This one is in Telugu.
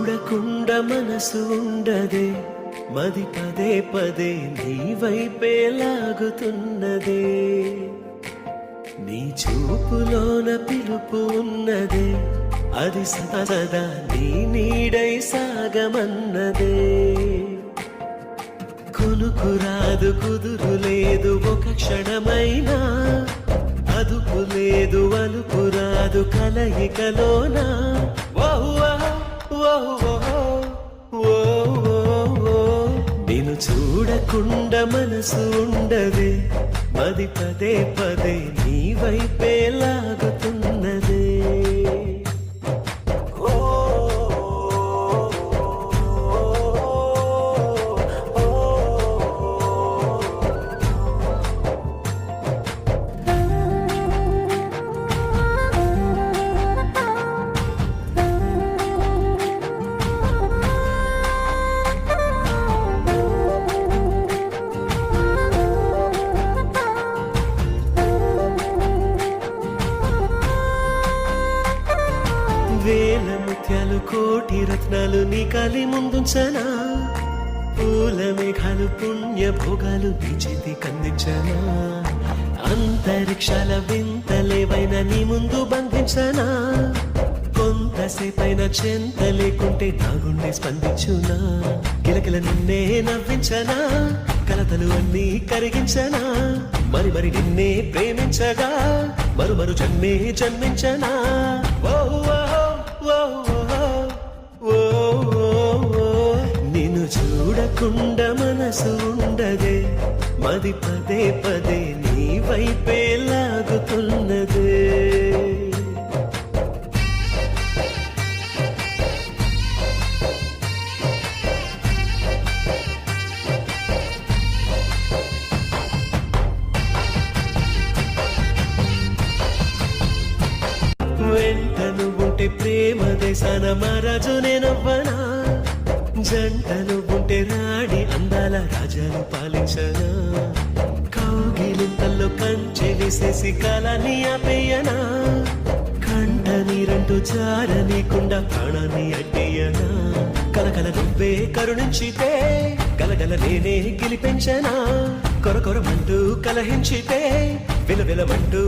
చూడకుండా మనసు ఉండదే, మది పదే పదే నీ వైపే లాగుతున్నదే. నీ చూపులోన పిలుపు ఉన్నదే, అది సదా నీ నీడై సాగమన్నదే. కొనుకు రాదు కుదురు లేదు ఒక క్షణమైనా, అదుపు లేదు అలుపు రాదు కలయికలోనా. నిన్ను చూడకుండా మనసు ఉండదే, మది పదే పదే నీ వైపే లాగుతున్నదే. వేల ముత్యాలు కోటి రత్నాలు నీ కాలి ముందుంచనా, పూల మేఘాలు పుణ్య భోగాలు నీ చేతి కందించనా. అంతరిక్షాల వింతలేవైనా నీ ముందు బంధించనా, కొంతసేపైన చెంత లేకుంటే నా గుండె స్పందించునా. కిలకిల నిన్నే నవ్వించనా, కలతలు అన్నీ కరిగించనా. మరి మరి నిన్నే ప్రేమించగా మరు మరు జన్మే జన్మించనా. నిన్ను చూడకుండా మనసు ఉండదే, మది పదే పదే నీ వైపే లాగుతున్నదే. వెంటను ఉంటే ప్రేమ దేశాన మహారాజు నేనవ్వనా, జంటను ఉంటే రాణి అందాల రాజాను పాలించనా. కౌగిలింతల్లో కంచె వేసేసి కాలాన్ని ఆపేయనా, కంట నీరంటూ జారనీకుండా ప్రాణాన్ని అడ్డేయనా. కలకల నువ్వే కరుణించితే గలగల నేనే గెలిపించనా. కొరకొరమంటూ కలహించితే విలవిలమంటూ